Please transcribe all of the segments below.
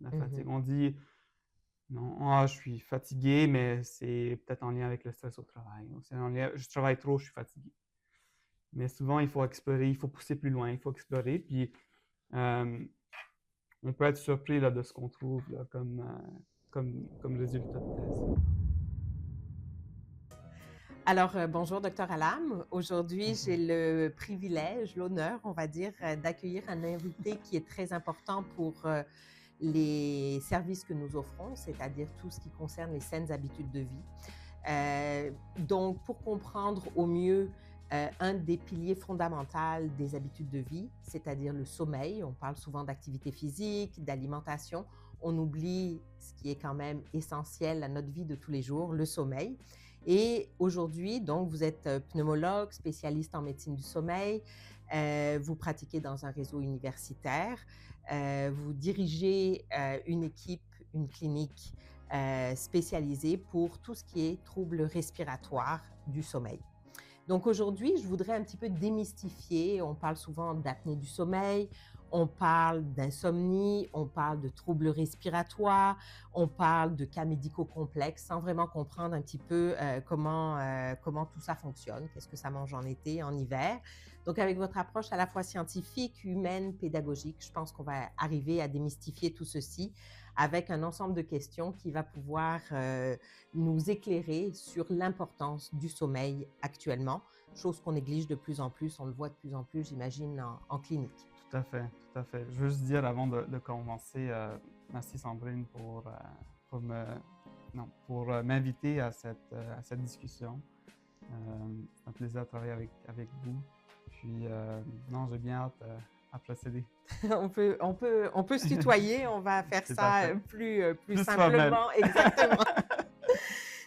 la fatigue. Mhm. On dit, non, ah, je suis fatigué, mais c'est peut-être en lien avec le stress au travail. Ou c'est en lien, je travaille trop, je suis fatigué. Mais souvent, il faut explorer, il faut pousser plus loin, il faut explorer. Puis, euh, on peut être surpris là, de ce qu'on trouve là, comme résultat de test. Alors, bonjour, docteur Alam. Aujourd'hui, j'ai le privilège, l'honneur, on va dire, d'accueillir un invité qui est très important pour les services que nous offrons, c'est-à-dire tout ce qui concerne les saines habitudes de vie. Donc, pour comprendre au mieux un des piliers fondamentaux des habitudes de vie, c'est-à-dire le sommeil, on parle souvent d'activité physique, d'alimentation, on oublie ce qui est quand même essentiel à notre vie de tous les jours, le sommeil. Et aujourd'hui, donc, vous êtes pneumologue, spécialiste en médecine du sommeil, vous pratiquez dans un réseau universitaire, vous dirigez une équipe, une clinique spécialisée pour tout ce qui est troubles respiratoires du sommeil. Donc aujourd'hui, je voudrais un petit peu démystifier. On parle souvent d'apnée du sommeil, on parle d'insomnie, on parle de troubles respiratoires, on parle de cas médicaux complexes sans vraiment comprendre un petit peu comment tout ça fonctionne, qu'est-ce que ça mange en été, en hiver. Donc avec votre approche à la fois scientifique, humaine, pédagogique, je pense qu'on va arriver à démystifier tout ceci avec un ensemble de questions qui va pouvoir nous éclairer sur l'importance du sommeil actuellement, chose qu'on néglige de plus en plus, on le voit de plus en plus, j'imagine, en clinique. Tout à fait, tout à fait. Je veux juste dire avant de commencer, merci Sandrine pour m'inviter à cette discussion. C'est un plaisir de travailler avec vous. Puis, non, j'ai bien hâte à procéder. On peut se tutoyer, on va faire C'est ça parfait. plus Plus formel. simplement, exactement.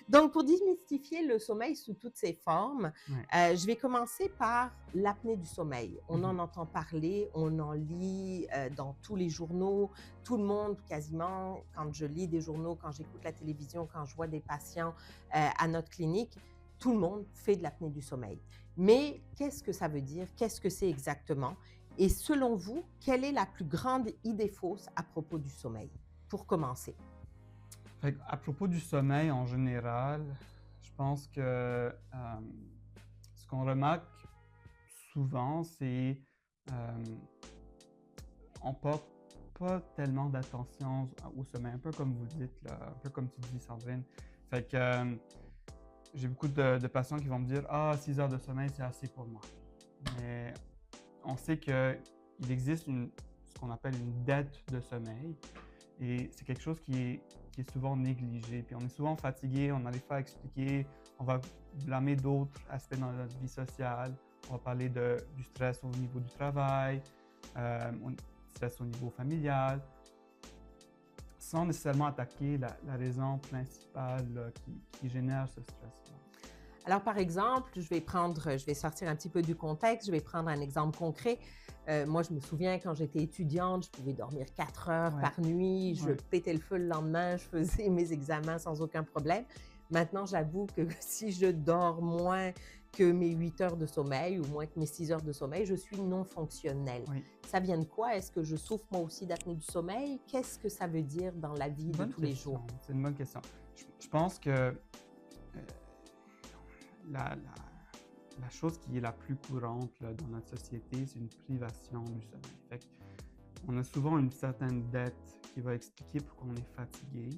Donc, pour démystifier le sommeil sous toutes ses formes, Ouais. je vais commencer par l'apnée du sommeil. On en entend parler, on en lit dans tous les journaux. Tout le monde, quasiment, quand je lis des journaux, quand j'écoute la télévision, quand je vois des patients à notre clinique, tout le monde fait de l'apnée du sommeil. Mais qu'est-ce que ça veut dire? Qu'est-ce que c'est exactement? Et selon vous, quelle est la plus grande idée fausse à propos du sommeil? Pour commencer. À propos du sommeil en général, je pense que ce qu'on remarque souvent, c'est on porte pas tellement d'attention au sommeil, un peu comme vous dites, là, un peu comme tu dis, Sandrine. Fait que j'ai beaucoup de patients qui vont me dire « Ah, 6 heures de sommeil, c'est assez pour moi. » Mais on sait qu'il existe ce qu'on appelle une dette de sommeil. Et c'est quelque chose qui est souvent négligé. Puis on est souvent fatigué, on n'arrive pas à expliquer, on va blâmer d'autres aspects dans notre vie sociale. On va parler du stress au niveau du travail, du stress au niveau familial, sans nécessairement attaquer la raison principale là, qui génère ce stress-là. Alors, par exemple, je vais sortir un petit peu du contexte, je vais prendre un exemple concret. Moi, je me souviens quand j'étais étudiante, je pouvais dormir 4 heures Ouais, par nuit, je ouais. pétais le feu le lendemain, je faisais mes examens sans aucun problème. Maintenant, j'avoue que si je dors moins que mes 8 heures de sommeil ou moins que mes 6 heures de sommeil, je suis non fonctionnelle. Oui. Ça vient de quoi? Est-ce que je souffre moi aussi d'apnée du sommeil? Qu'est-ce que ça veut dire dans la vie de Bonne tous les question. jours? C'est une bonne question. Je pense que la, la, la chose qui est la plus courante là, dans notre société, c'est une privation du sommeil. Fait on a souvent une certaine dette qui va expliquer pourquoi on est fatigué.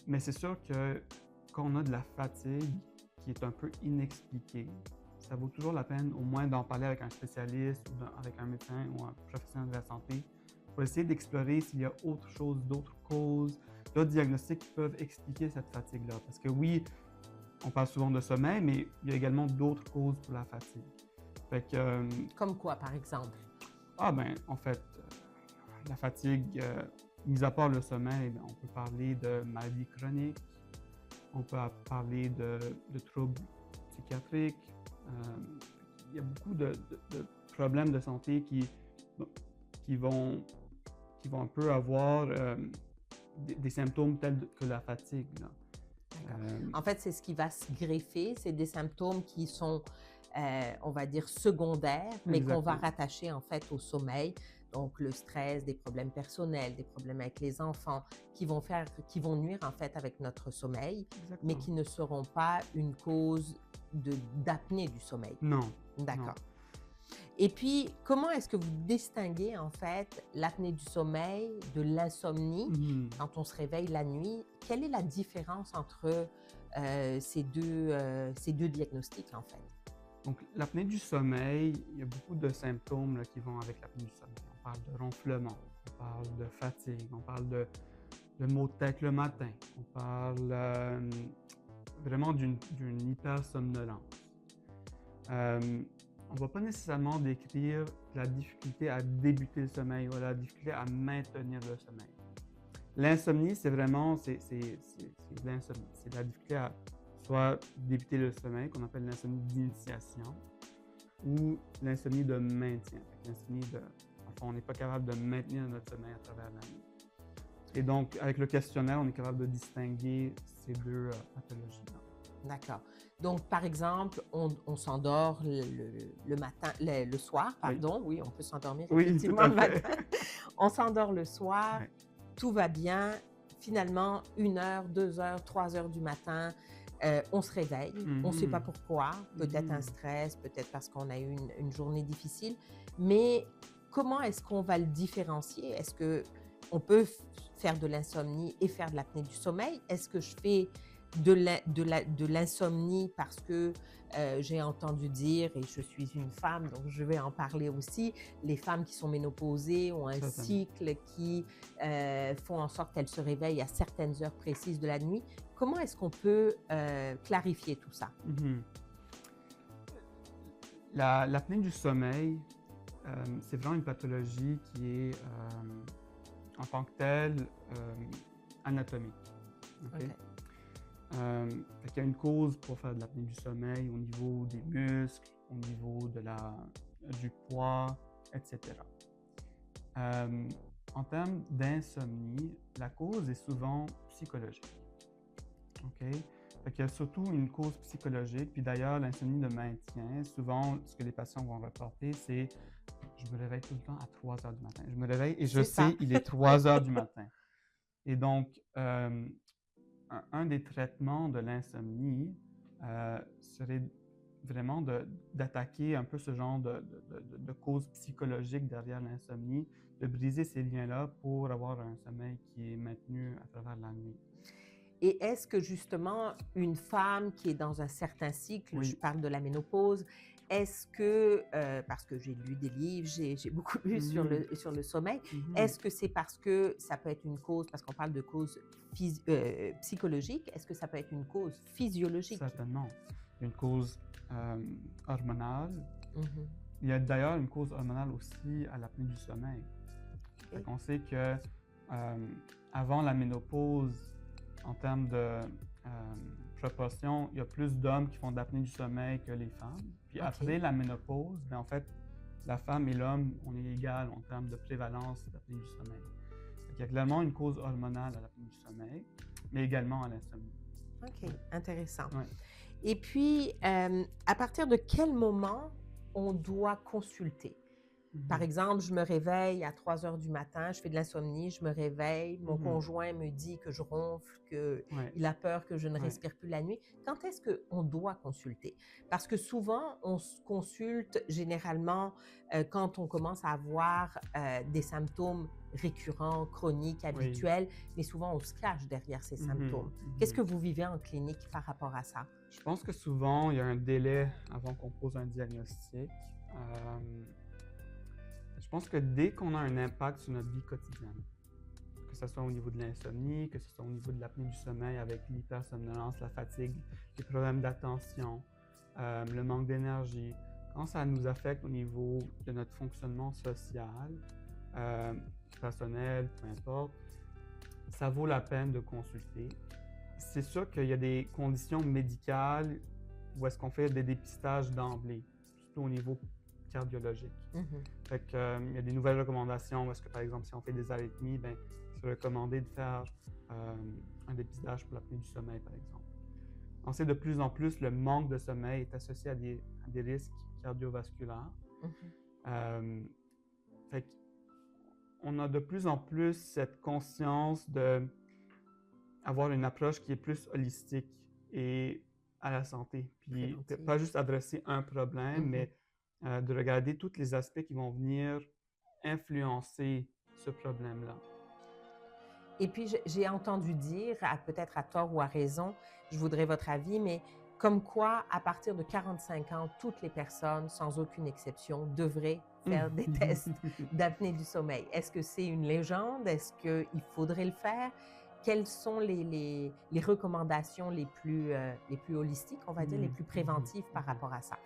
Mais c'est sûr que quand on a de la fatigue qui est un peu inexpliquée, ça vaut toujours la peine au moins d'en parler avec un spécialiste ou avec un médecin ou un professionnel de la santé pour essayer d'explorer s'il y a autre chose, d'autres causes, d'autres diagnostics qui peuvent expliquer cette fatigue-là. Parce que oui, on parle souvent de sommeil, mais il y a également d'autres causes pour la fatigue. Fait que, Comme quoi, par exemple? en fait, la fatigue, mis à part le sommeil, on peut parler de maladies chroniques, on peut parler de troubles psychiatriques. Il y a beaucoup de problèmes de santé qui vont un peu avoir des symptômes tels que la fatigue, là. En fait, c'est ce qui va se greffer, c'est des symptômes qui sont, on va dire, secondaires, mais qu'on va Exactement. rattacher en fait au sommeil. donc le stress, des problèmes personnels, des problèmes avec les enfants, qui vont nuire en fait avec notre sommeil, mais Exactement. qui ne seront pas une cause d'apnée du sommeil. Non, non. D'accord. Et puis, comment est-ce que vous distinguez en fait l'apnée du sommeil de l'insomnie Mhm. quand on se réveille la nuit? Quelle est la différence entre ces deux diagnostics en fait? Donc, l'apnée du sommeil, il y a beaucoup de symptômes là, qui vont avec l'apnée du sommeil. On parle de ronflement, on parle de fatigue, on parle de maux de tête le matin, on parle vraiment d'une hypersomnolence. On ne va pas nécessairement décrire la difficulté à débuter le sommeil ou la difficulté à maintenir le sommeil. L'insomnie, c'est vraiment de l'insomnie. C'est la difficulté à soit débuter le sommeil, qu'on appelle l'insomnie d'initiation, ou l'insomnie de maintien. Enfin, on n'est pas capable de maintenir notre sommeil à travers la nuit. Et donc, avec le questionnaire, on est capable de distinguer ces deux pathologies-là. D'accord. Donc, par exemple, on s'endort le matin, le soir, pardon. Oui, on peut s'endormir Oui, tout effectivement à le fait. matin. On s'endort le soir, Ouais. tout va bien. Finalement, 1 heure, 2 heures, 3 heures du matin, on se réveille. On ne sait pas Mhm. pourquoi. Peut-être un Mhm. stress, peut-être parce qu'on a eu une journée difficile. Mais comment est-ce qu'on va le différencier? Est-ce qu'on peut faire de l'insomnie et faire de l'apnée du sommeil? Est-ce que je fais de l'insomnie parce que j'ai entendu dire, et je suis une femme, donc je vais en parler aussi, les femmes qui sont ménopausées ont un Certainement. cycle qui font en sorte qu'elles se réveillent à certaines heures précises de la nuit. Comment est-ce qu'on peut clarifier tout ça? Mhm. L'apnée du sommeil, c'est vraiment une pathologie qui est en tant que telle anatomique. OK? OK. Fait qu'il y a une cause pour faire de l'apnée du sommeil au niveau des muscles, au niveau du poids, etc. En termes d'insomnie, la cause est souvent psychologique. OK? Fait qu'il y a surtout une cause psychologique. Puis d'ailleurs, l'insomnie de maintien, souvent, ce que les patients vont reporter, c'est je me réveille tout le temps à 3 heures du matin. Je me réveille et je C'est ça. sais, il est 3 heures du matin. Et donc, un des traitements de l'insomnie serait vraiment d'attaquer un peu ce genre de cause psychologique derrière l'insomnie, de briser ces liens-là pour avoir un sommeil qui est maintenu à travers la nuit. Et est-ce que justement une femme qui est dans un certain cycle, je Oui. parle de la ménopause, est-ce que, parce que j'ai lu des livres, j'ai beaucoup lu sur Mhm. sur le sommeil, Mhm. est-ce que c'est parce que ça peut être une cause, parce qu'on parle de cause psychologique, est-ce que ça peut être une cause physiologique? Certainement. Il y a une cause hormonale. Mhm. Il y a d'ailleurs une cause hormonale aussi à l'apnée du sommeil. Fait OK. qu'on sait que avant la ménopause, en termes de proportion, il y a plus d'hommes qui font de l'apnée du sommeil que les femmes. Puis OK. après la ménopause, ben, en fait, la femme et l'homme, on est égal en termes de prévalence d'apnée du sommeil. Il y a clairement une cause hormonale à l'apnée du sommeil, mais également à l'insomnie. OK, intéressant. Ouais. Et puis, à partir de quel moment on doit consulter? Par Mhm. exemple, je me réveille à 3 heures du matin, je fais de l'insomnie, je me réveille, mon Mhm. conjoint me dit que je ronfle, Ouais. qu'il a peur que je ne Ouais. respire plus la nuit. Quand est-ce qu'on doit consulter? Parce que souvent, on se consulte généralement quand on commence à avoir des symptômes récurrents, chroniques, Oui. habituels, mais souvent on se cache derrière ces Mhm. symptômes. Qu'est-ce que vous vivez en clinique par rapport à ça? Je pense que souvent, il y a un délai avant qu'on pose un diagnostic. Je pense que dès qu'on a un impact sur notre vie quotidienne, que ce soit au niveau de l'insomnie, que ce soit au niveau de l'apnée du sommeil avec l'hypersomnolence, la fatigue, les problèmes d'attention, le manque d'énergie, quand ça nous affecte au niveau de notre fonctionnement social, personnel, peu importe, ça vaut la peine de consulter. C'est sûr qu'il y a des conditions médicales où est-ce qu'on fait des dépistages d'emblée, surtout au niveau cardiologique. Mhm. Fait que, il y a des nouvelles recommandations où est-ce que, par exemple, si on fait des arythmies, ben, c'est recommandé de faire un dépistage pour l'apnée du sommeil, par exemple. On sait de plus en plus le manque de sommeil est associé à des risques cardiovasculaires. Mhm. Fait que on a de plus en plus cette conscience d'avoir une approche qui est plus holistique et à la santé. Puis Préventive. pas juste adresser un problème, Mhm. mais de regarder tous les aspects qui vont venir influencer ce problème-là. Et puis, j'ai entendu dire, peut-être à tort ou à raison, je voudrais votre avis, mais comme quoi, à partir de 45 ans, toutes les personnes, sans aucune exception, devraient faire des tests d'apnée du sommeil. Est-ce que c'est une légende? Est-ce qu'il faudrait le faire? Quelles sont les recommandations les plus holistiques, on va dire, les plus préventives par rapport à ça?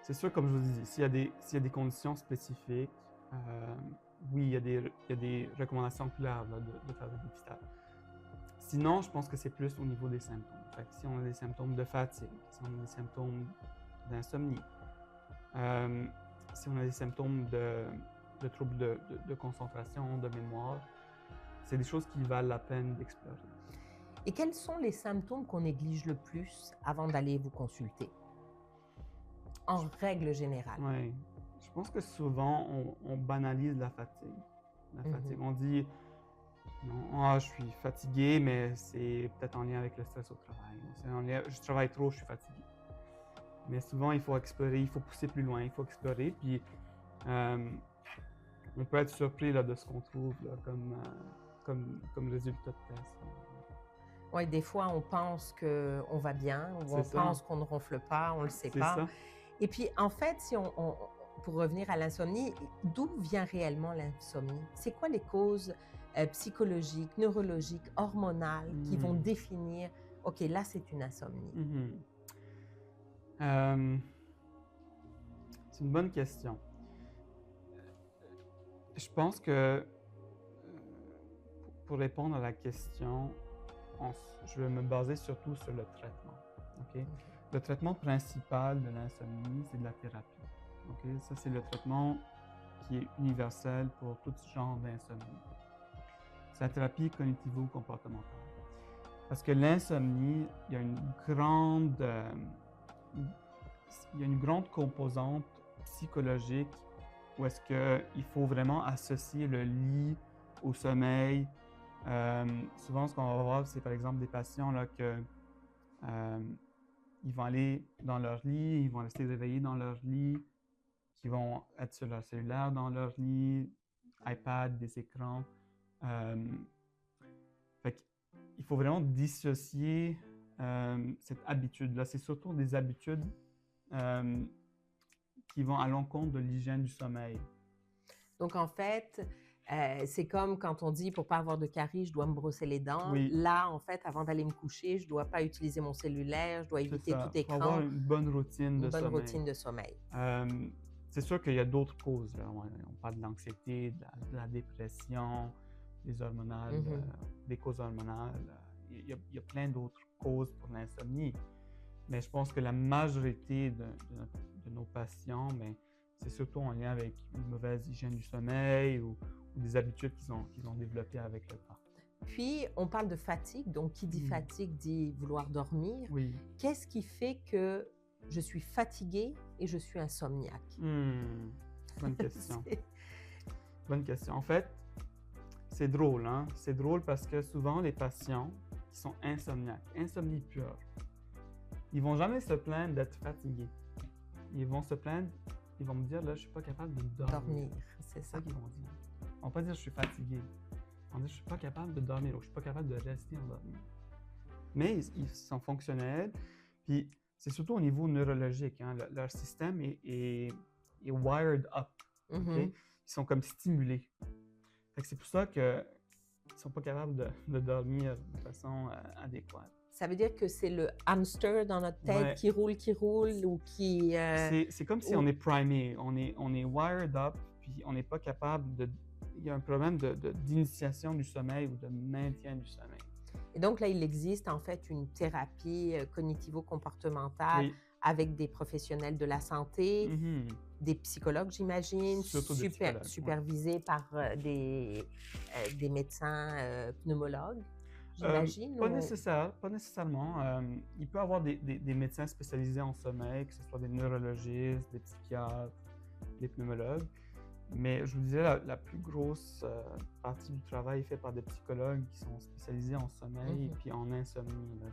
C'est sûr, comme je vous dis, s'il y a des conditions spécifiques, oui, il y a des recommandations claires là, de faire des dépistages. Sinon, je pense que c'est plus au niveau des symptômes. Fait que si on a des symptômes de fatigue, si on a des symptômes d'insomnie, si on a des symptômes de troubles de concentration, de mémoire, c'est des choses qui valent la peine d'explorer. Et quels sont les symptômes qu'on néglige le plus avant d'aller vous consulter? En règle générale. Oui. Je pense que souvent, on banalise la fatigue. La fatigue. On dit, non, je suis fatigué, mais c'est peut-être en lien avec le stress au travail. Je travaille trop, je suis fatigué. Mais souvent, il faut explorer, il faut pousser plus loin, il faut explorer. Puis, on peut être surpris là, de ce qu'on trouve là, comme résultat de test. Oui, des fois, on pense qu'on va bien, ou on pense qu'on ne ronfle pas, on ne le sait pas. Ça. Et puis, en fait, si pour revenir à l'insomnie, d'où vient réellement l'insomnie? C'est quoi les causes psychologiques, neurologiques, hormonales qui vont définir, OK, là, c'est une insomnie? C'est une bonne question. Je pense que pour répondre à la question, je vais me baser surtout sur le traitement. Okay? Le traitement principal de l'insomnie, c'est de la thérapie. Okay? Ça, c'est le traitement qui est universel pour tout genre d'insomnie. C'est la thérapie cognitivo-comportementale. Parce que l'insomnie, il y a une grande composante psychologique où est-ce qu'il faut vraiment associer le lit au sommeil. Souvent, ce qu'on va voir, c'est par exemple des patients là, ils vont aller dans leur lit, ils vont rester réveillés dans leur lit, qui vont être sur leur cellulaire dans leur lit, iPad, des écrans. Il faut vraiment dissocier cette habitude-là. C'est surtout des habitudes qui vont à l'encontre de l'hygiène du sommeil. Donc, en fait, c'est comme quand on dit, pour ne pas avoir de caries, je dois me brosser les dents. Oui. Là, en fait, avant d'aller me coucher, je ne dois pas utiliser mon cellulaire, je dois éviter tout écran. Il faut avoir une bonne routine de sommeil. C'est sûr qu'il y a d'autres causes. Là. On parle de l'anxiété, de la dépression, des hormonales, des causes hormonales. Il y a plein d'autres causes pour l'insomnie. Mais je pense que la majorité de nos patients, c'est surtout en lien avec une mauvaise hygiène du sommeil ou des habitudes qu'ils ont développées avec le temps. Puis, on parle de fatigue. Donc, qui dit fatigue dit vouloir dormir. Oui. Qu'est-ce qui fait que je suis fatiguée et je suis insomniaque? Bonne question. Bonne question. En fait, c'est drôle, hein? C'est drôle parce que souvent, les patients qui sont insomniaques, insomnie pure, ils vont jamais se plaindre d'être fatigués. Ils vont se plaindre, ils vont me dire, là, je suis pas capable de dormir. C'est ça qu'ils vont dire. Ils vont pas dire, je suis fatigué. Ils vont dire, je suis pas capable de dormir ou je suis pas capable de rester endormi. Mais ils sont fonctionnels. Puis, c'est surtout au niveau neurologique. Hein? Leur système est wired up. Okay? Ils sont comme stimulés. Fait que c'est pour ça qu'ils ne sont pas capables de dormir de façon adéquate. Ça veut dire que c'est le hamster dans notre tête qui roule ou qui... C'est comme si on est primé, on est wired up, puis on n'est pas capable de... Il y a un problème d'initiation du sommeil ou de maintien du sommeil. Et donc là, il existe en fait une thérapie cognitivo-comportementale avec des professionnels de la santé, des psychologues, j'imagine, supervisés par des médecins pneumologues. J'imagine? Pas nécessairement. Il peut y avoir des médecins spécialisés en sommeil, que ce soit des neurologistes, des psychiatres, des pneumologues. Mais je vous disais, la plus grosse partie du travail est faite par des psychologues qui sont spécialisés en sommeil et puis en insomnie. Là.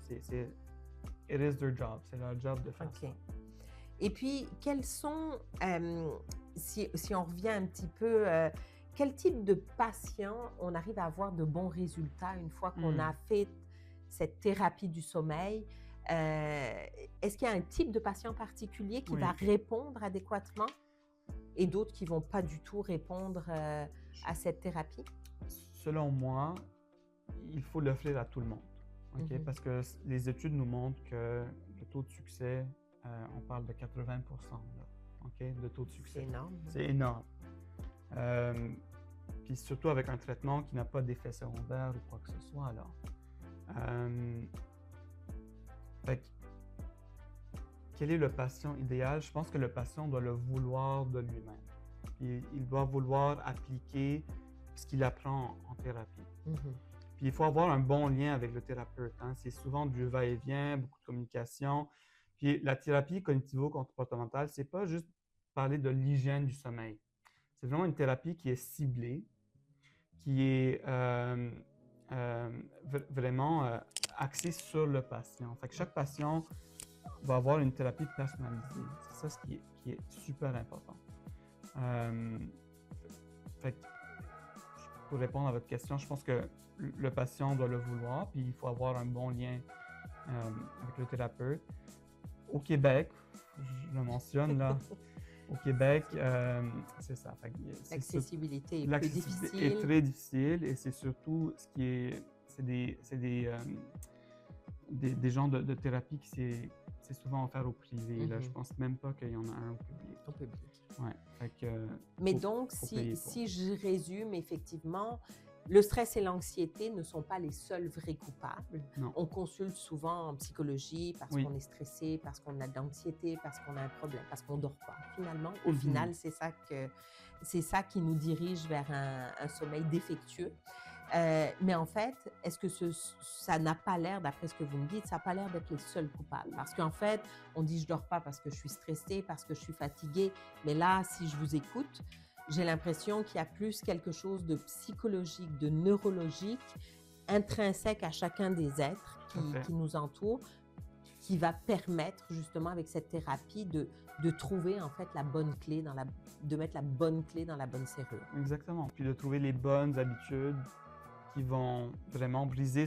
It is their job, c'est leur job de faire ça. Et puis, quels sont, si on revient un petit peu, quel type de patient on arrive à avoir de bons résultats une fois qu'on a fait cette thérapie du sommeil? Est-ce qu'il y a un type de patient particulier qui va répondre adéquatement et d'autres qui ne vont pas du tout répondre à cette thérapie? Selon moi, il faut l'offrir à tout le monde. Okay? Parce que les études nous montrent que le taux de succès, on parle de 80% là, okay? De taux de succès. C'est énorme. C'est énorme. Puis surtout avec un traitement qui n'a pas d'effet secondaire ou quoi que ce soit. Là. Quel est le patient idéal? Je pense que le patient doit le vouloir de lui-même. Puis il doit vouloir appliquer ce qu'il apprend en thérapie. Puis il faut avoir un bon lien avec le thérapeute. Hein. C'est souvent du va-et-vient, beaucoup de communication. Puis la thérapie cognitivo-comportementale, c'est pas juste parler de l'hygiène du sommeil. C'est vraiment une thérapie qui est ciblée, qui est vraiment axée sur le patient. Fait que chaque patient va avoir une thérapie personnalisée. C'est ça qui est super important. Pour répondre à votre question, je pense que le patient doit le vouloir, puis il faut avoir un bon lien avec le thérapeute. Au Québec, je le mentionne là, au Québec, c'est ça. L'accessibilité est plus difficile. Est très difficile et c'est surtout ce qui est, c'est des gens de thérapie qui c'est souvent offert au privé. Là. Je pense même pas qu'il y en a un au public. Au public. Ouais. Mais donc, si je résume, effectivement, le stress et l'anxiété ne sont pas les seuls vrais coupables. Non. On consulte souvent en psychologie parce qu'on est stressé, parce qu'on a de l'anxiété, parce qu'on a un problème, parce qu'on ne dort pas. Finalement, au final, c'est ça qui nous dirige vers un sommeil défectueux. Mais en fait, est-ce que ça n'a pas l'air, d'après ce que vous me dites, ça n'a pas l'air d'être les seuls coupables? Parce qu'en fait, on dit je ne dors pas parce que je suis stressée, parce que je suis fatiguée. Mais là, si je vous écoute, j'ai l'impression qu'il y a plus quelque chose de psychologique, de neurologique, intrinsèque à chacun des êtres qui nous entourent, qui va permettre justement avec cette thérapie de trouver en fait la bonne clé, de mettre la bonne clé dans la bonne serrure. Exactement. Puis de trouver les bonnes habitudes qui vont vraiment briser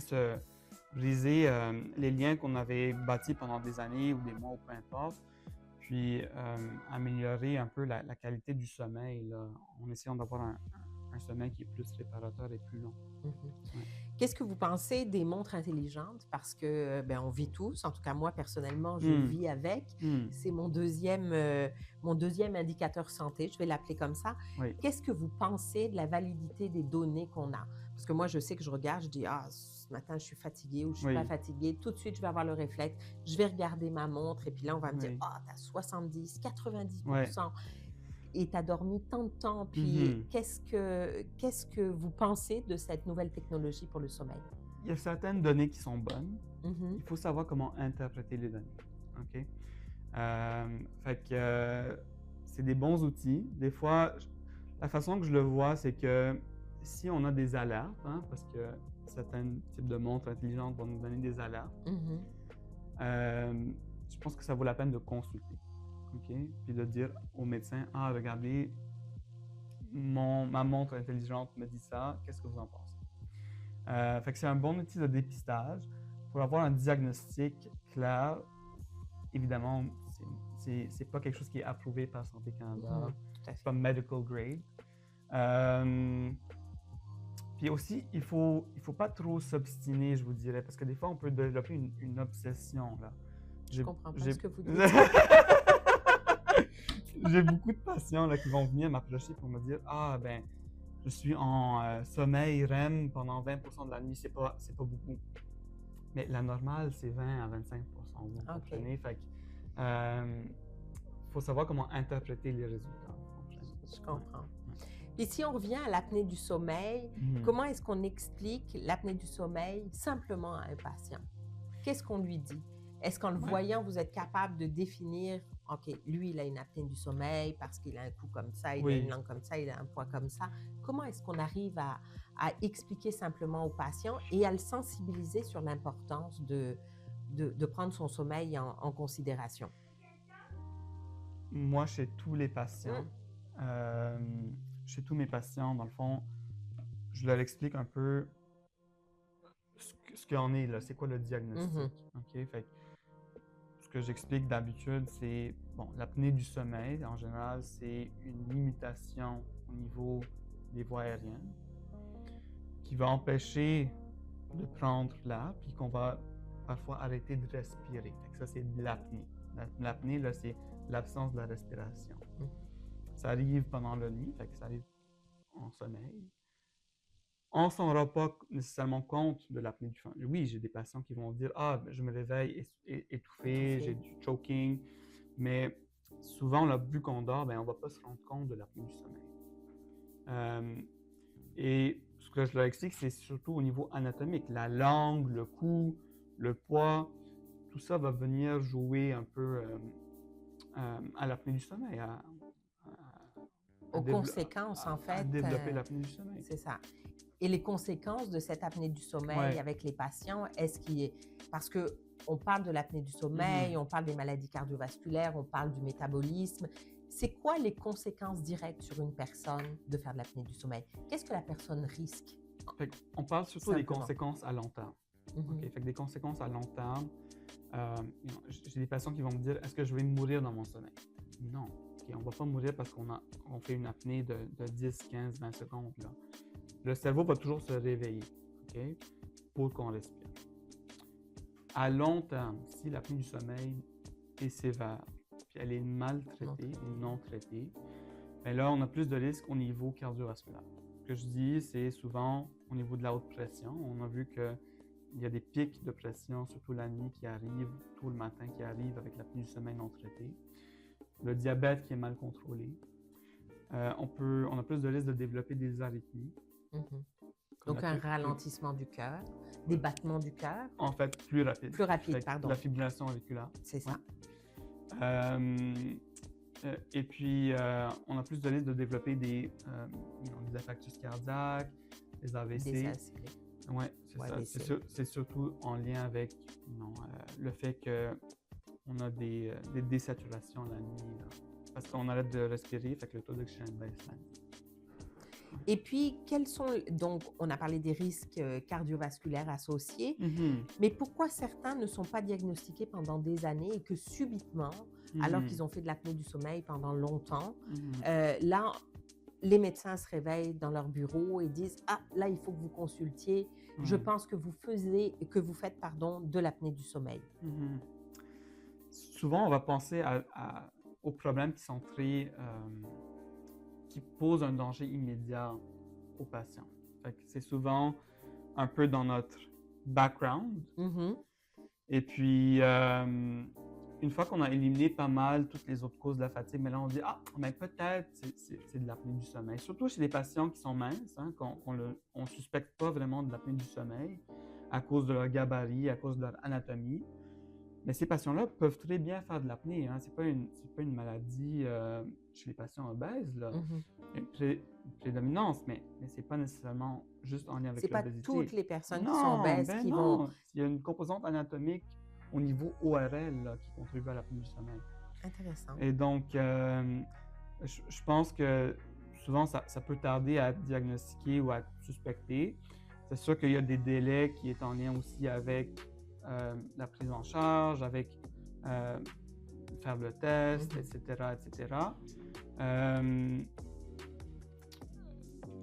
les liens qu'on avait bâtis pendant des années ou des mois ou peu importe. Puis améliorer un peu la qualité du sommeil là, en essayant d'avoir un sommeil qui est plus réparateur et plus long. Qu'est-ce que vous pensez des montres intelligentes? Parce que on vit tous, en tout cas moi personnellement, je vis avec. C'est mon deuxième indicateur santé, je vais l'appeler comme ça. Oui. Qu'est-ce que vous pensez de la validité des données qu'on a? Parce que moi, je sais que je regarde, je dis « Ah, ce matin, je suis fatiguée ou je ne suis pas fatiguée. » Tout de suite, je vais avoir le réflexe. Je vais regarder ma montre et puis là, on va me dire « Ah, tu as 70, 90%. Et tu as dormi tant de temps. » Puis qu'est-ce que vous pensez de cette nouvelle technologie pour le sommeil? Il y a certaines données qui sont bonnes. Il faut savoir comment interpréter les données. OK? C'est des bons outils. Des fois, la façon que je le vois, c'est que si on a des alertes, hein, parce que certains types de montres intelligentes vont nous donner des alertes, je pense que ça vaut la peine de consulter. Okay? Puis de dire au médecin, « Ah, regardez, ma montre intelligente me dit ça, qu'est-ce que vous en pensez? » C'est un bon outil de dépistage pour avoir un diagnostic clair. Évidemment, c'est pas quelque chose qui est approuvé par Santé Canada, c'est pas medical grade. Puis aussi, il faut pas trop s'obstiner, je vous dirais, parce que des fois, on peut développer une obsession. Là. Je comprends pas ce que vous dites. J'ai beaucoup de patients là, qui vont venir m'approcher pour me dire « Ah, ben, je suis en sommeil REM pendant 20% de la nuit, c'est pas beaucoup. » Mais la normale, c'est 20 à 25%. Vous comprenez? Fait que, faut savoir comment interpréter les résultats. Je comprends. Et si on revient à l'apnée du sommeil, comment est-ce qu'on explique l'apnée du sommeil simplement à un patient? Qu'est-ce qu'on lui dit? Est-ce qu'en le voyant, vous êtes capable de définir OK, lui, il a une apnée du sommeil parce qu'il a un cou comme ça, il a une Oui. langue comme ça, il a un poids comme ça. Comment est-ce qu'on arrive à expliquer simplement au patient et à le sensibiliser sur l'importance de prendre son sommeil en considération? Moi, chez tous les Mm. patients, euh, chez tous mes patients, dans le fond, je leur explique un peu ce qu'il en est, là. C'est quoi le diagnostic? Mhm. OK? Fait que ce que j'explique d'habitude, c'est, bon, l'apnée du sommeil, en général, c'est une limitation au niveau des voies aériennes qui va empêcher de prendre l'air, puis qu'on va parfois arrêter de respirer. Fait que ça, c'est de l'apnée. L'apnée, là, c'est l'absence de la respiration. Mm. Ça arrive pendant la nuit, fait que ça arrive en sommeil. On ne s'en rend pas nécessairement compte de l'apnée du sommeil. Oui, j'ai des patients qui vont dire: ah, ben, je me réveille étouffé, j'ai du choking. Mais souvent, là, vu qu'on dort, ben, on ne va pas se rendre compte de l'apnée du sommeil. Et ce que je leur explique, c'est surtout au niveau anatomique. La langue, le cou, le poids, tout ça va venir jouer un peu à l'apnée du sommeil, Aux conséquences, en à fait, développer l'apnée du sommeil. c'est ça. Et les conséquences de cette apnée du sommeil Ouais. avec les patients, est-ce qu'il est... Parce qu'on parle de l'apnée du sommeil, on parle des maladies cardiovasculaires, on parle du métabolisme. C'est quoi les conséquences directes sur une personne de faire de l'apnée du sommeil? Qu'est-ce que la personne risque? On parle surtout des Simplement. conséquences à long terme. Mhm. Okay? Fait que des conséquences à long terme, j'ai des patients qui vont me dire: est-ce que je vais mourir dans mon sommeil? Non. Okay, on ne va pas mourir parce qu'on fait une apnée de 10, 15, 20 secondes. Là. Le cerveau va toujours se réveiller, okay, pour qu'on respire. À long terme, si l'apnée du sommeil est sévère, puis elle est mal traitée et non traitée, bien là, on a plus de risques au niveau cardiovasculaire. Ce que je dis, c'est souvent au niveau de la haute pression. On a vu qu'il y a des pics de pression, surtout la nuit, qui arrivent, tôt le matin, qui arrivent avec l'apnée du sommeil non traitée. Le diabète qui est mal contrôlé. On a plus de risques de développer des arythmies. Mhm. Donc un ralentissement du cœur, des battements du cœur. En fait, plus rapide. Plus rapide, pardon. La fibrillation auriculaire. C'est ça. Et puis, on a plus de risques de développer des infarctus cardiaques, des AVC. Des AVC. Oui, c'est ça. C'est surtout en lien avec le fait qu'on a des désaturations la nuit. Là, parce qu'on arrête de respirer, fait que le taux d'oxygène baisse la nuit. Et puis, donc, on a parlé des risques cardiovasculaires associés, mais pourquoi certains ne sont pas diagnostiqués pendant des années et que subitement, alors qu'ils ont fait de l'apnée du sommeil pendant longtemps, là, les médecins se réveillent dans leur bureau et disent: ah, là, il faut que vous consultiez. Je pense que vous faites de l'apnée du sommeil. Souvent, on va penser aux problèmes qui sont qui posent un danger immédiat aux patients. C'est souvent un peu dans notre background. Et puis, une fois qu'on a éliminé pas mal toutes les autres causes de la fatigue, mais là, on dit: ah, mais peut-être c'est de l'apnée du sommeil. Surtout chez les patients qui sont minces, hein, qu'on ne suspecte pas vraiment de l'apnée du sommeil à cause de leur gabarit, à cause de leur anatomie. Mais ces patients-là peuvent très bien faire de l'apnée. Hein. Ce n'est pas une maladie chez les patients obèses. Là. Une prédominance, mais ce n'est pas nécessairement juste en lien avec l'obésité. Ce n'est pas toutes les personnes qui sont obèses qui vont... Il y a une composante anatomique au niveau ORL là, qui contribue à l'apnée du sommeil. Intéressant. Et donc, je pense que souvent, ça peut tarder à diagnostiquer ou à suspecter. C'est sûr qu'il y a des délais qui sont en lien aussi avec la prise en charge, avec faire le test, etc., etc.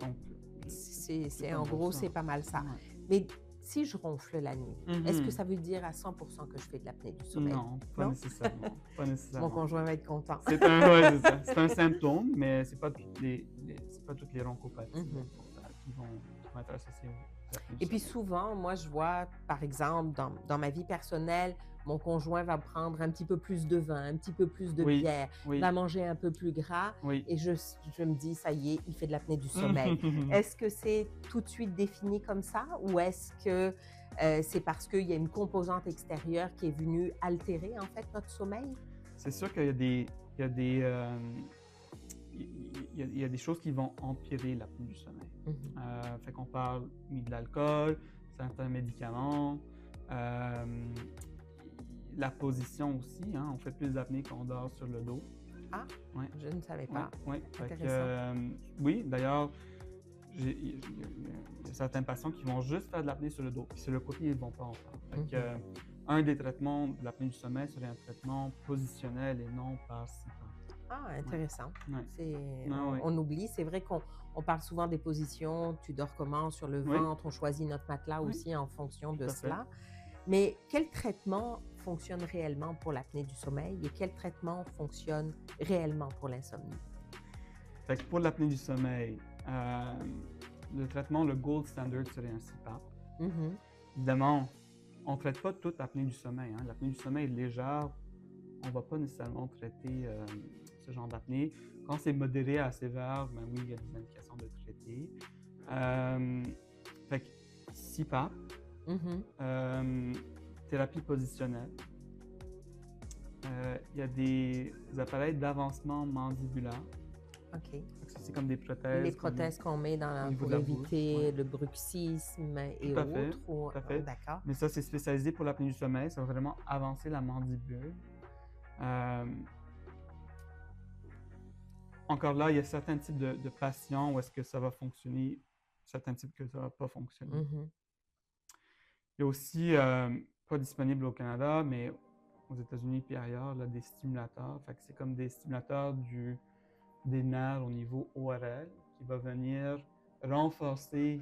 Donc, en gros, c'est pas mal ça. Ouais. Mais si je ronfle la nuit, est-ce que ça veut dire à 100% que je fais de l'apnée du sommeil? Non, pas nécessairement. Pas nécessairement. Mon conjoint va être content. C'est un symptôme, mais ce n'est pas toutes les ronchopathies qui vont être associées. Et puis souvent, moi, je vois, par exemple, dans ma vie personnelle, mon conjoint va prendre un petit peu plus de vin, un petit peu plus de bière, va manger un peu plus gras, et je me dis, ça y est, il fait de l'apnée du sommeil. Est-ce que c'est tout de suite défini comme ça, ou est-ce que c'est parce qu'il y a une composante extérieure qui est venue altérer, en fait, notre sommeil? c'est sûr qu'il y a des, il y a des, il y a des choses qui vont empirer l'apnée du sommeil. Fait qu'on parle de l'alcool, certains médicaments, la position aussi. Hein, on fait plus d'apnée quand on dort sur le dos. Ah, ouais. Je ne savais pas. Ouais. Intéressant. Oui, d'ailleurs, il y a certains patients qui vont juste faire de l'apnée sur le dos, puis sur le côté, ils ne vont pas en faire. Un des traitements de l'apnée du sommeil serait un traitement positionnel et non par CPAP. Ah, intéressant. Ouais. On oublie, c'est vrai qu'on parle souvent des positions, tu dors comment, sur le ventre, on choisit notre matelas aussi en fonction de cela. Mais quel traitement fonctionne réellement pour l'apnée du sommeil et quel traitement fonctionne réellement pour l'insomnie? Fait que pour l'apnée du sommeil, le traitement, le gold standard serait un CPAP. Évidemment, on ne traite pas toute l'apnée du sommeil. Hein. L'apnée du sommeil est légère, on ne va pas nécessairement traiter ce genre d'apnée. Quand c'est modéré à sévère, ben oui, il y a des indications de traiter. Fait que CPAP, thérapie positionnelle. Il y a des appareils d'avancement mandibulaire. OK. C'est comme des prothèses. Les prothèses qu'on met pour éviter le bruxisme et autres. Tout à fait. D'accord. Mais ça, c'est spécialisé pour l'apnée du sommeil. Ça va vraiment avancer la mandibule. Encore là, il y a certains types de patients où est-ce que ça va fonctionner, certains types que ça ne va pas fonctionner. Il y a aussi, pas disponible au Canada, mais aux États-Unis et ailleurs, là, des stimulateurs. Fait que c'est comme des stimulateurs des nerfs au niveau ORL qui va venir renforcer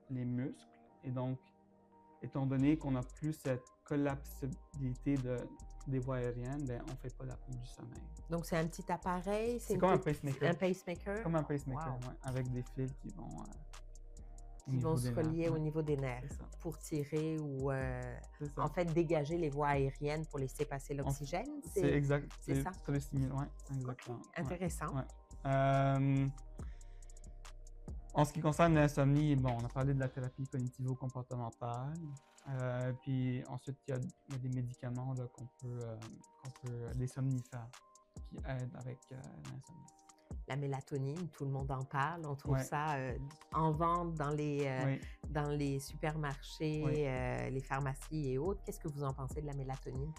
les muscles. Et donc, étant donné qu'on n'a plus cette collapsibilité des voies aériennes, ben, on ne fait pas l'apnée du sommeil. Donc, c'est un petit appareil? C'est comme un pacemaker. Un pacemaker? Comme un pacemaker, avec des fils qui vont se relier au niveau des nerfs pour tirer ou en fait dégager les voies aériennes pour laisser passer l'oxygène. C'est exact. C'est ça? Très stimulant, exactement. Okay. Intéressant. En ce qui concerne l'insomnie, bon, on a parlé de la thérapie cognitivo-comportementale. Puis ensuite, il y a des médicaments là, des somnifères qui aident avec l'insomnie. La mélatonine, tout le monde en parle. On trouve ça en vente dans les supermarchés, les pharmacies et autres. Qu'est-ce que vous en pensez de la mélatonine?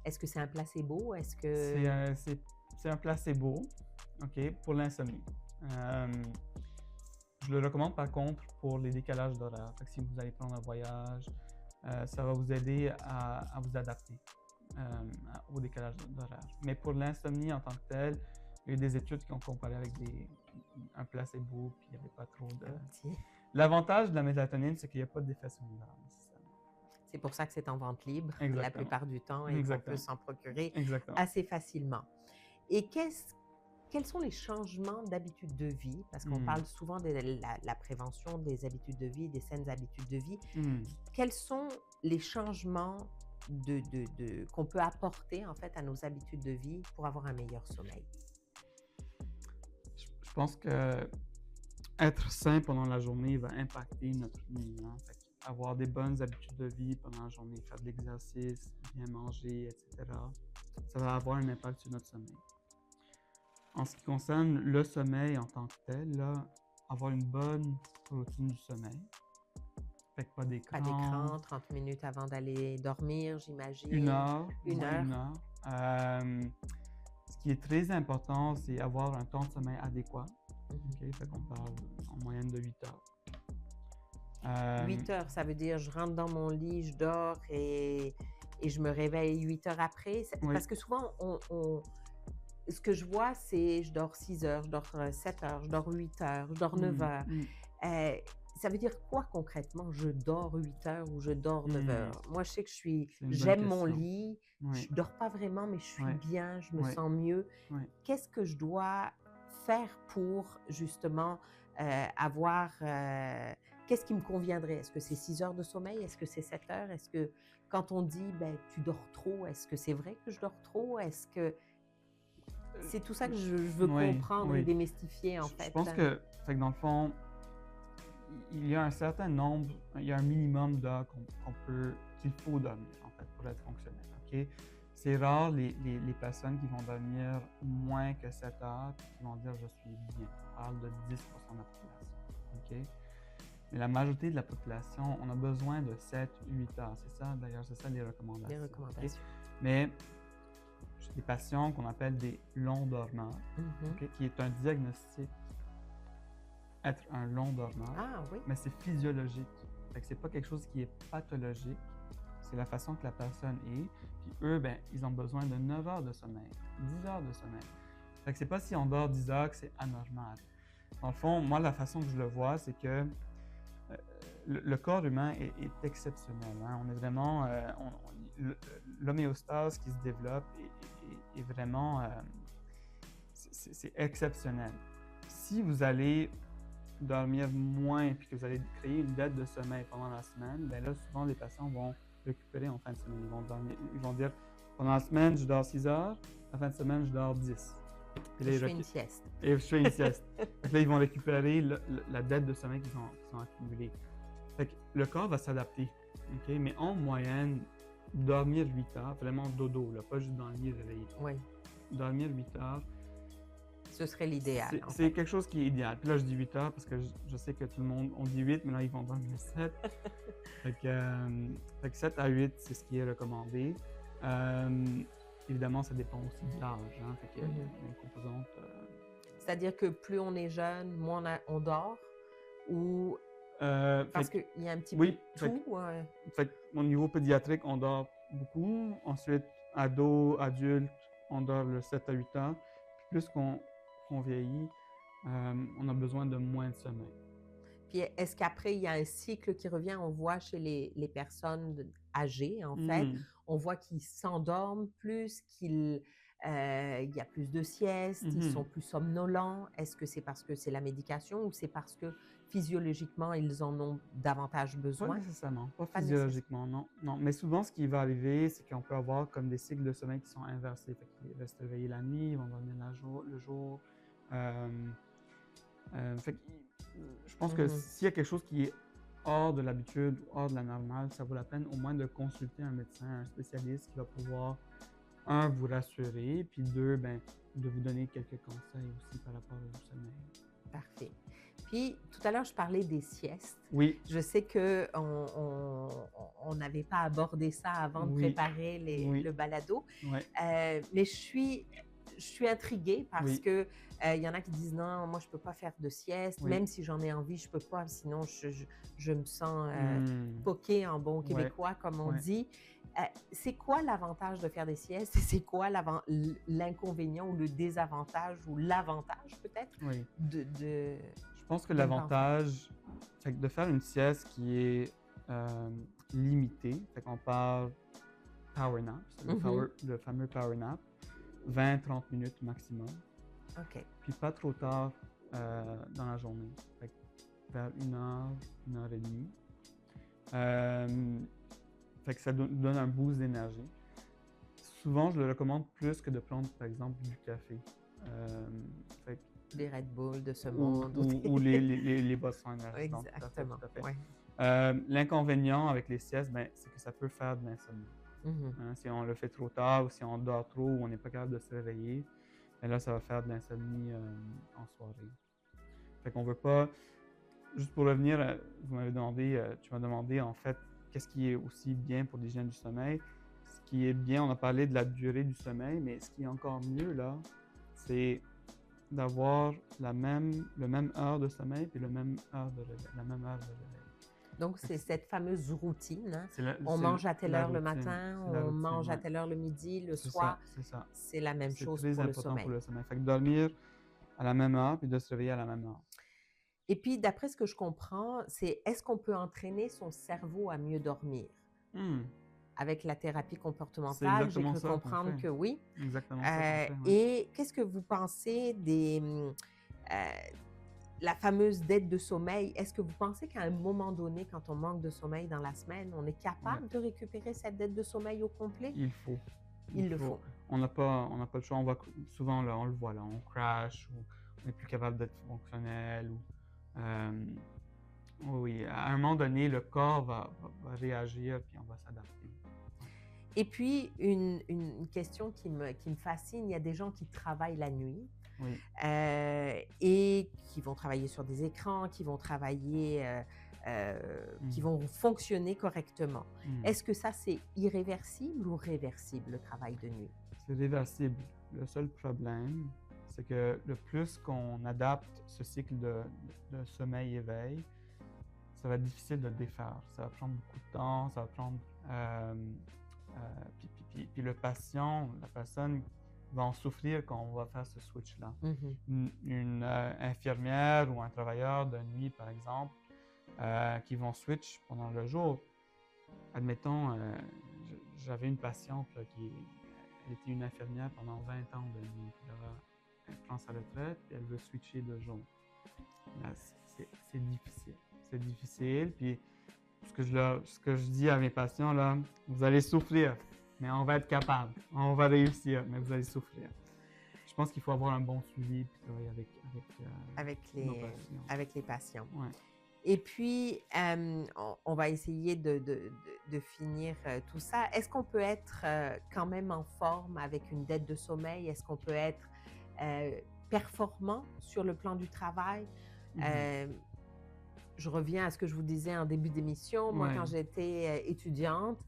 Est-ce que c'est un placebo? Est-ce que... C'est un placebo, OK, pour l'insomnie. Je le recommande par contre pour les décalages d'horaire. Si vous allez prendre un voyage, ça va vous aider à vous adapter au décalage d'horaire. Mais pour l'insomnie en tant que telle, il y a eu des études qui ont comparé avec un placebo, puis il n'y avait pas trop de... L'avantage de la mélatonine, c'est qu'il n'y a pas d'effet secondaire nécessairement. C'est pour ça que c'est en vente libre la plupart du temps et qu'on peut s'en procurer assez facilement. Et quels sont les changements d'habitudes de vie? Parce qu'on parle souvent de la prévention des habitudes de vie, des saines habitudes de vie. Quels sont les changements qu'on peut apporter en fait à nos habitudes de vie pour avoir un meilleur sommeil? Je pense que être sain pendant la journée va impacter notre nuit. Hein? Avoir des bonnes habitudes de vie pendant la journée, faire de l'exercice, bien manger, etc., ça va avoir un impact sur notre sommeil. En ce qui concerne le sommeil en tant que tel, là, avoir une bonne routine du sommeil. Fait que pas d'écran. Pas d'écran, 30 minutes avant d'aller dormir, j'imagine. Une heure. Ce qui est très important, c'est avoir un temps de sommeil adéquat. Okay? Fait qu'on parle en moyenne de 8 heures. 8 heures, ça veut dire je rentre dans mon lit, je dors et je me réveille 8 heures après. Parce que souvent, ce que je vois, c'est je dors 6 heures, je dors 7 heures, je dors 8 heures, je dors 9 heures. Ça veut dire quoi concrètement? Je dors 8 heures ou je dors 9 heures? Moi, je sais que j'aime mon lit, je ne dors pas vraiment, mais je suis bien, je me sens mieux. Qu'est-ce que je dois faire pour justement avoir... qu'est-ce qui me conviendrait? Est-ce que c'est 6 heures de sommeil? Est-ce que c'est 7 heures? Est-ce que quand on dit tu dors trop, est-ce que c'est vrai que je dors trop? Est-ce que... C'est tout ça que je veux comprendre et démystifier en fait. Je pense que dans le fond, il y a un certain nombre, il y a un minimum d'heures qu'il faut dormir en fait pour être fonctionnel. Okay? c'est rare les personnes qui vont dormir moins que 7 heures et qui vont dire je suis bien. On parle de 10% de la population. OK? Mais la majorité de la population, on a besoin de 7-8 heures. C'est ça, d'ailleurs, c'est ça les recommandations. Les recommandations. OK? Mais j'ai des patients qu'on appelle des longs dormeurs, OK? Qui est un diagnostic être un long dormeur. Ah oui. Mais c'est physiologique. Fait que c'est pas quelque chose qui est pathologique. C'est la façon que la personne est. Puis eux, ben, ils ont besoin de 9 heures de sommeil, 10 heures de sommeil. Fait que c'est pas si on dort 10 heures que c'est anormal. Dans le fond, moi, la façon que je le vois, c'est que le corps humain est exceptionnel. Hein? On est vraiment... l'homéostase qui se développe est vraiment... c'est exceptionnel. Si vous allez dormir moins et que vous allez créer une dette de sommeil pendant la semaine, bien là, souvent, les patients vont récupérer en fin de semaine. Ils vont dire, pendant la semaine, je dors 6 heures, la fin de semaine, je dors 10. Et je fais une sieste. Et je fais une sieste. Donc là, ils vont récupérer la dette de sommeil qu'ils ont accumulée. Fait que le corps va s'adapter. Okay? Mais en moyenne, dormir 8 heures, vraiment dodo, là, pas juste dans le lit réveillé. Oui. Dormir 8 heures, ce serait l'idéal. C'est quelque chose qui est idéal. Puis là, je dis 8 heures parce que je sais que tout le monde, on dit 8, mais là, ils vont dormir 7. fait que 7 à 8, c'est ce qui est recommandé. Évidemment, ça dépend aussi de l'âge. Hein? Fait qu'il y a une composante. C'est-à-dire que plus on est jeune, moins on dort ou parce qu'il y a un petit peu de tout. Fait au niveau pédiatrique, on dort beaucoup. Ensuite, ado, adulte, on dort le 7 à 8 heures. Puis plus qu'on vieillit, on a besoin de moins de sommeil. Puis est-ce qu'après, il y a un cycle qui revient? On voit chez les personnes âgées, en fait, on voit qu'ils s'endorment plus, qu'il y a plus de siestes, ils sont plus somnolents. Est-ce que c'est parce que c'est la médication ou c'est parce que physiologiquement, ils en ont davantage besoin? Pas nécessairement, pas physiologiquement, non. Mais souvent, ce qui va arriver, c'est qu'on peut avoir comme des cycles de sommeil qui sont inversés. Fait qu'ils restent réveillés la nuit, ils vont dormir le jour. Fait que, je pense que s'il y a quelque chose qui est hors de l'habitude, hors de la normale, ça vaut la peine au moins de consulter un médecin, un spécialiste qui va pouvoir, un, vous rassurer, puis deux, ben, de vous donner quelques conseils aussi par rapport au sommeil. Parfait. Puis, tout à l'heure, je parlais des siestes. Oui. Je sais qu'on n'avait pas abordé ça avant de préparer le balado. Oui. Mais je suis intriguée parce que il y en a qui disent non, moi je peux pas faire de sieste, même si j'en ai envie, je peux pas, sinon je me sens poquée en bon québécois, comme on dit. C'est quoi l'avantage de faire des siestes et c'est quoi l'inconvénient ou le désavantage ou l'avantage peut-être de Je pense que l'avantage, c'est de faire une sieste qui est limitée, fait qu'on parle power nap, c'est le fameux power nap, 20-30 minutes maximum. OK. Puis pas trop tard dans la journée, fait vers 1 heure et demie. Fait que ça donne un boost d'énergie. Souvent, je le recommande plus que de prendre, par exemple, du café. Fait que des Red Bull de ce monde. Ou les boissons énergisantes. Exactement. Tout à fait. L'inconvénient avec les siestes, c'est que ça peut faire de l'insomnie. Hein, si on le fait trop tard ou si on dort trop ou on n'est pas capable de se réveiller, là, ça va faire de l'insomnie en soirée. Fait qu'on veut pas... Juste pour revenir, tu m'as demandé en fait qu'est-ce qui est aussi bien pour l'hygiène du sommeil. Ce qui est bien, on a parlé de la durée du sommeil, mais ce qui est encore mieux là, c'est d'avoir le même heure de sommeil et la même heure de réveil. Donc, c'est cette fameuse routine. Hein? On mange à telle heure le matin, on mange à telle heure le midi, le soir. C'est ça. C'est la même chose pour le sommeil. C'est très important pour le sommeil. Fait que dormir à la même heure puis de se réveiller à la même heure. Et puis, d'après ce que je comprends, c'est est-ce qu'on peut entraîner son cerveau à mieux dormir? Avec la thérapie comportementale, j'ai cru comprendre que oui. Exactement. Et qu'est-ce que vous pensez la fameuse dette de sommeil? Est-ce que vous pensez qu'à un moment donné, quand on manque de sommeil dans la semaine, on est capable de récupérer cette dette de sommeil au complet? Il faut. Il le faut. On n'a pas le choix. Souvent, là, on le voit, là, on crash ou on n'est plus capable d'être fonctionnel. Oui, à un moment donné, le corps va réagir puis on va s'adapter. Et puis, une question qui me fascine, il y a des gens qui travaillent la nuit Oui. et qui vont travailler sur des écrans, qui vont travailler, qui Mmh. vont fonctionner correctement. Mmh. Est-ce que ça, c'est irréversible ou réversible, le travail de nuit? C'est réversible. Le seul problème, c'est que le plus qu'on adapte ce cycle de sommeil-éveil, ça va être difficile de le défaire. Ça va prendre beaucoup de temps, ça va prendre... puis le patient, la personne va en souffrir quand on va faire ce switch-là. Mhm. Une infirmière ou un travailleur de nuit, par exemple, qui vont switch pendant le jour. Admettons, j'avais une patiente là, elle était une infirmière pendant 20 ans de nuit. Puis là, elle prend sa retraite et elle veut switcher de jour. Là, c'est difficile. C'est difficile. Puis ce que je dis à mes patients, là, vous allez souffrir, mais on va être capable. On va réussir, mais vous allez souffrir. Je pense qu'il faut avoir un bon suivi puis travailler Avec nos les, patients. avec les patients. Ouais. Et puis, on va essayer de finir tout ça. Est-ce qu'on peut être quand même en forme avec une dette de sommeil? Est-ce qu'on peut être performant sur le plan du travail? Mhm. Je reviens à ce que je vous disais en début d'émission. Moi, Ouais. quand j'étais étudiante,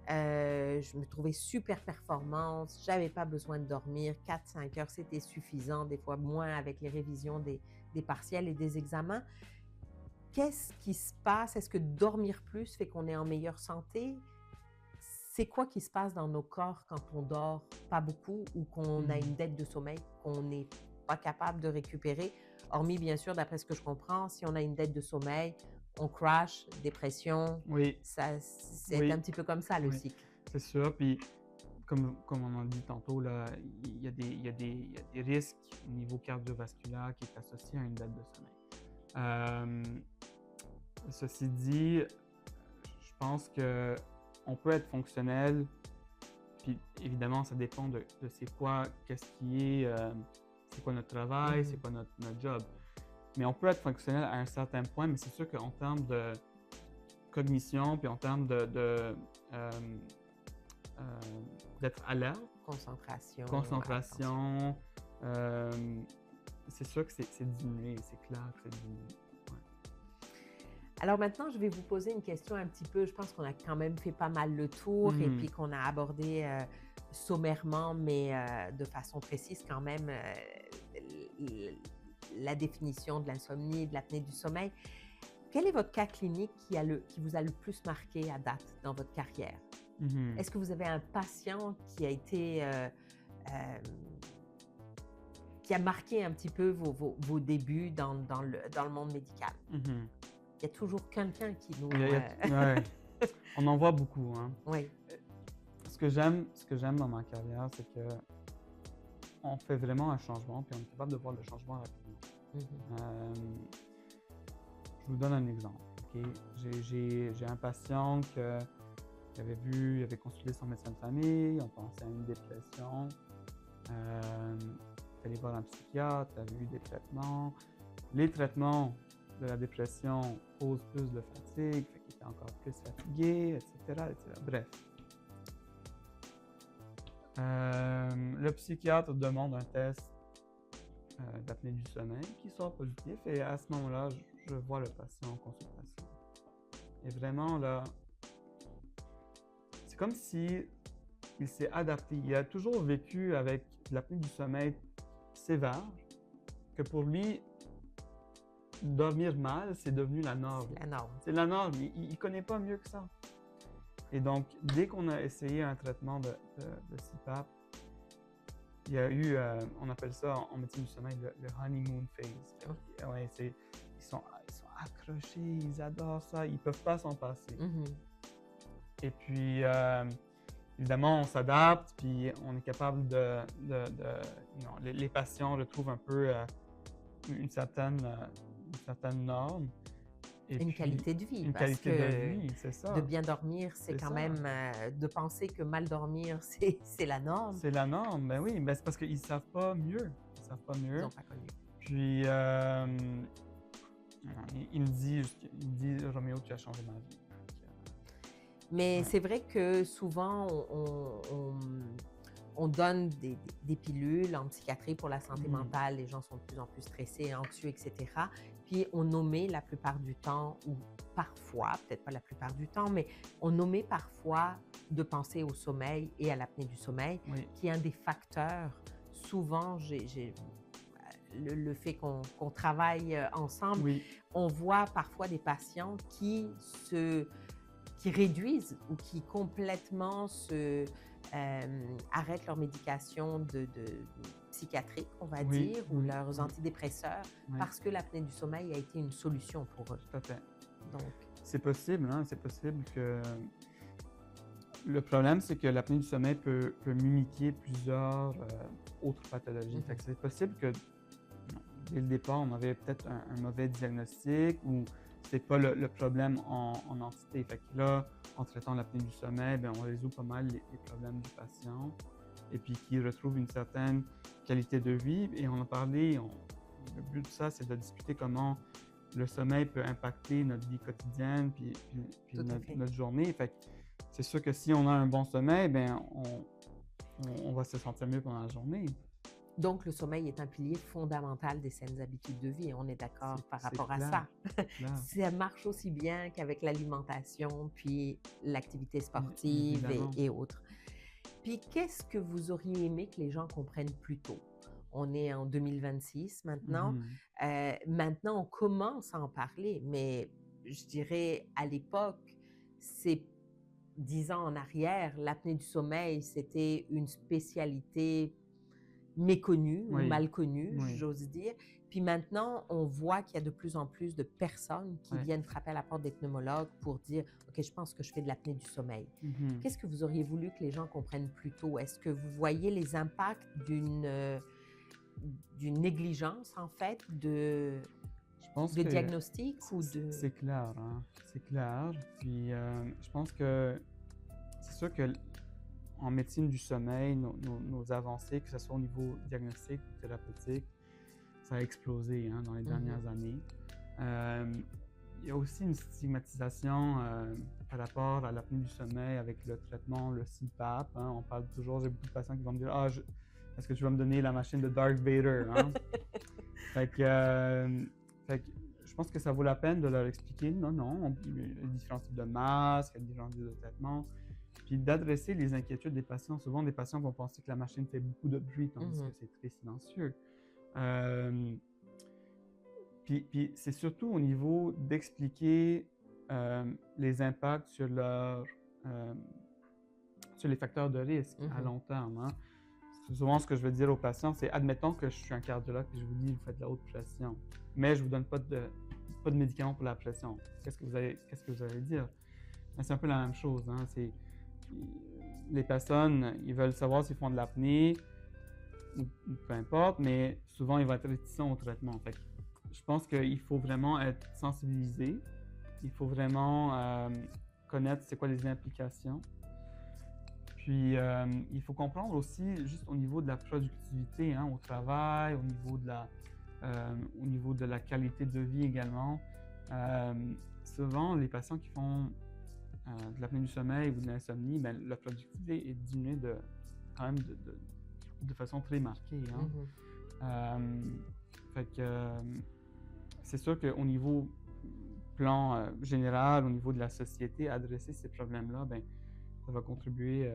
je me trouvais super performante. Je n'avais pas besoin de dormir. 4-5 heures, c'était suffisant. Des fois moins avec les révisions des partiels et des examens. Qu'est-ce qui se passe? Est-ce que dormir plus fait qu'on est en meilleure santé? C'est quoi qui se passe dans nos corps quand on dort pas beaucoup ou qu'on a une Mhm. dette de sommeil qu'on n'est pas capable de récupérer? Hormis, bien sûr, d'après ce que je comprends, si on a une dette de sommeil, on crash, dépression, Oui, ça, c'est un oui, petit peu comme ça le oui, cycle. c'est sûr. Puis, comme on en dit tantôt, là, il y a des risques au niveau cardiovasculaire qui est associé à une dette de sommeil. Euh, Ceci dit, je pense que on peut être fonctionnel, puis évidemment, ça dépend de c'est quoi, qu'est-ce qui est, c'est quoi notre travail, c'est Mhm. quoi notre job. Mais on peut être fonctionnel à un certain point, mais c'est sûr qu'en termes de cognition, puis en termes euh, euh, d'être alerte, Concentration, attention. concentration, euh, c'est sûr que c'est diminué, c'est clair que c'est diminué. Ouais. Alors maintenant, je vais vous poser une question un petit peu, je pense qu'on a quand même fait pas mal le tour et puis Mhm. qu'on a abordé sommairement, mais de façon précise quand même, l- la définition de l'insomnie, de l'apnée du sommeil. Quel est votre cas clinique qui vous a le plus marqué à date dans votre carrière? Mhm. Est-ce que vous avez un patient qui a été, euh, qui a marqué un petit peu vos débuts dans le monde médical? Mhm. Il y a toujours quelqu'un qui nous... Ouais. On en voit beaucoup, hein. Oui. Ce que j'aime dans ma carrière, c'est que on fait vraiment un changement, puis on est capable de voir le changement rapidement. Mhm. Euh, je vous donne un exemple. Ok? J'ai un patient il avait consulté son médecin de famille, on pensait à une dépression. Il est allé voir un psychiatre, il avait eu des traitements. Les traitements de la dépression causent plus de fatigue, fait qu'il était encore plus fatigué, etc., etc. Bref. Le psychiatre demande un test d'apnée du sommeil qui sort positif et à ce moment-là, je vois le patient en consultation. Et vraiment, là, c'est comme si il s'est adapté. Il a toujours vécu avec l'apnée du sommeil sévère, que pour lui, dormir mal, c'est devenu la norme. C'est la norme. C'est la norme. Il ne connaît pas mieux que ça. Et donc, dès qu'on a essayé un traitement de CPAP, il y a eu, on appelle ça en médecine du sommeil, le honeymoon phase. Ouais, ils sont accrochés, ils adorent ça, ils ne peuvent pas s'en passer. Mhm. Et puis, évidemment, on s'adapte, puis on est capable les patients retrouvent un peu une certaine norme. Et Une puis, qualité de vie, une parce qualité de que vie, c'est de ça. bien dormir, c'est C'est quand ça. même de penser que mal dormir, c'est la norme. C'est la norme, ben oui, ben c'est parce qu'ils ne savent pas mieux. Ils savent pas Ils mieux. n'ont pas connu. Puis, il me dit, Roméo, tu as changé ma vie. Mais Ouais. c'est vrai que souvent, on donne des pilules en psychiatrie pour la santé Mhm. mentale. Les gens sont de plus en plus stressés, anxieux, etc. Puis on omet la plupart du temps, ou parfois, peut-être pas la plupart du temps, mais on omet parfois de penser au sommeil et à l'apnée du sommeil, Oui, qui est un des facteurs. Souvent, le fait qu'on travaille ensemble, oui, on voit parfois des patients qui réduisent ou qui complètement arrêtent leur médication psychiatrique, on va oui, dire, ou oui, leurs oui, antidépresseurs, oui, parce que l'apnée du sommeil a été une solution pour eux. tout à fait. Donc, C'est possible, hein, c'est possible que le problème, c'est que l'apnée du sommeil peut mimiquer plusieurs autres pathologies. Fait mhm, que c'est possible que dès le départ, on avait peut-être un mauvais diagnostic ou c'est pas le problème en entité. Fait que là, en traitant l'apnée du sommeil, ben, on résout pas mal les problèmes du patient et puis qui retrouve une certaine qualité de vie. Et on a parlé, le but de ça, c'est de discuter comment le sommeil peut impacter notre vie quotidienne puis tout à fait. notre journée. Fait que c'est sûr que si on a un bon sommeil, ben, on va se sentir mieux pendant la journée. Donc, le sommeil est un pilier fondamental des saines habitudes de vie. On est d'accord par C'est rapport à clair, ça. c'est clair. Ça marche aussi bien qu'avec l'alimentation, puis l'activité sportive Évidemment. et autres. Puis, qu'est-ce que vous auriez aimé que les gens comprennent plus tôt? On est en 2026 maintenant. Mhm. Maintenant, on commence à en parler, mais je dirais à l'époque, c'est 10 ans en arrière, l'apnée du sommeil, c'était une spécialité méconnue ou Oui, mal connue, oui, j'ose dire. Puis maintenant, on voit qu'il y a de plus en plus de personnes qui ouais. viennent frapper à la porte des pneumologues pour dire: OK, je pense que je fais de l'apnée du sommeil. Mhm. Qu'est-ce que vous auriez voulu que les gens comprennent plus tôt? Est-ce que vous voyez les impacts d'une négligence, en fait, Je pense de que diagnostic ou de... c'est clair, hein, c'est clair. Puis je pense que c'est sûr que en médecine du sommeil, nos avancées, que ce soit au niveau diagnostic ou thérapeutique, ça a explosé hein, dans les Mhm, dernières années. Euh, il y a aussi une stigmatisation par rapport à l'apnée du sommeil avec le traitement, le CPAP. Hein. On parle toujours, j'ai beaucoup de patients qui vont me dire ah, est-ce que tu vas me donner la machine de Darth Vader hein? Fait que, je pense que ça vaut la peine de leur expliquer non, non, il y a différents types de masques, il y a différents types de traitements, puis d'adresser les inquiétudes des patients. Souvent, des patients vont penser que la machine fait beaucoup de bruit, tandis que mhm, c'est très silencieux. Euh, puis c'est surtout au niveau d'expliquer les impacts euh, sur les facteurs de risque à mhm, long terme. Hein. Souvent, ce que je veux dire aux patients, c'est admettons que je suis un cardiologue et je vous dis vous faites de la haute pression, mais je ne vous donne pas de médicaments pour la pression. Qu'est-ce que vous allez dire? Ben, c'est un peu la même chose. Hein. Les personnes, ils veulent savoir s'ils font de l'apnée ou peu importe, mais souvent, ils vont être réticents au traitement. Fait que je pense qu'il faut vraiment être sensibilisé. Il faut vraiment connaître c'est quoi les implications. Puis, il faut comprendre aussi, juste au niveau de la productivité hein, au travail, au niveau de la qualité de vie également. Euh, Souvent, les patients qui font de l'apnée du sommeil ou de l'insomnie, ben, la productivité est diminuée quand même de façon très marquée. Hein. mhm. Fait que c'est sûr qu'au niveau plan général, au niveau de la société, adresser ces problèmes-là, ben, ça va contribuer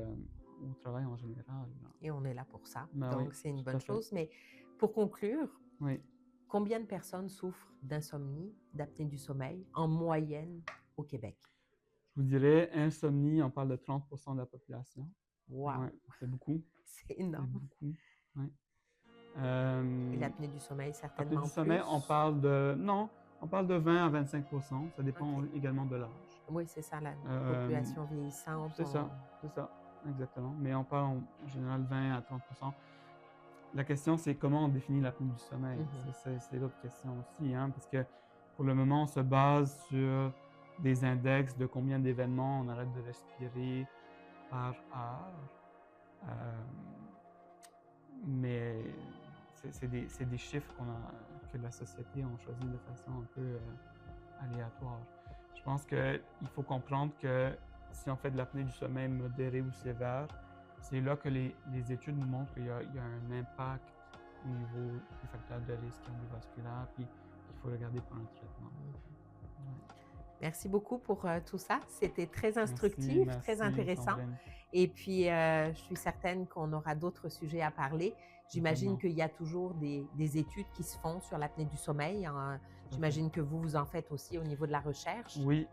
au travail en général. Là. Et on est là pour ça. Ben oui, Donc, c'est une tout à bonne fait. chose. Mais pour conclure, Oui. combien de personnes souffrent d'insomnie, d'apnée du sommeil, en moyenne au Québec? Je vous dirais, insomnie, on parle de 30% de la population. Ouais, Wow! c'est beaucoup. C'est C'est énorme. beaucoup. Ouais. Et Euh, l'apnée du sommeil, Apnée certainement du sommeil, on plus. parle de... Non, on parle de 20 à 25%. Ça dépend OK. également de l'âge. Oui, c'est ça, la Euh, population vieillissante. c'est ça, c'est ça, exactement. Mais on parle en général 20 à 30%. La question, c'est comment on définit l'apnée du sommeil. Mhm, C'est l'autre question aussi, hein, parce que pour le moment, on se base sur des index de combien d'événements on arrête de respirer par heure. Euh, mais c'est des chiffres que la société a choisi de façon un peu aléatoire. Je pense qu'il faut comprendre que si on fait de l'apnée du sommeil modérée ou sévère, c'est là que les études nous montrent qu'il y a un impact au niveau des facteurs de risque cardiovasculaire, puis qu'il faut regarder pour un traitement. Ouais. Merci beaucoup pour tout ça. C'était très instructif, très Merci, intéressant. Sandrine. Et puis, je suis certaine qu'on aura d'autres sujets à parler. J'imagine Totalement. qu'il y a toujours des études qui se font sur l'apnée du sommeil. J'imagine que vous en faites aussi au niveau de la recherche. Oui,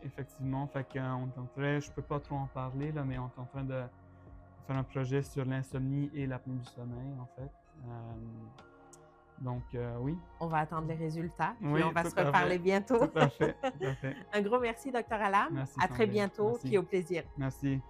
effectivement. Fait qu'on tenterait, je peux pas trop en parler, là, mais on est en train de faire un projet sur l'insomnie et l'apnée du sommeil, en fait. Donc, oui. On va attendre les résultats, puis Oui, on va tout se à reparler fait. bientôt. Tout à fait, tout à fait. Un gros merci, Dr. Alam. Merci, À très Sandrine. bientôt, Merci. puis au plaisir. Merci.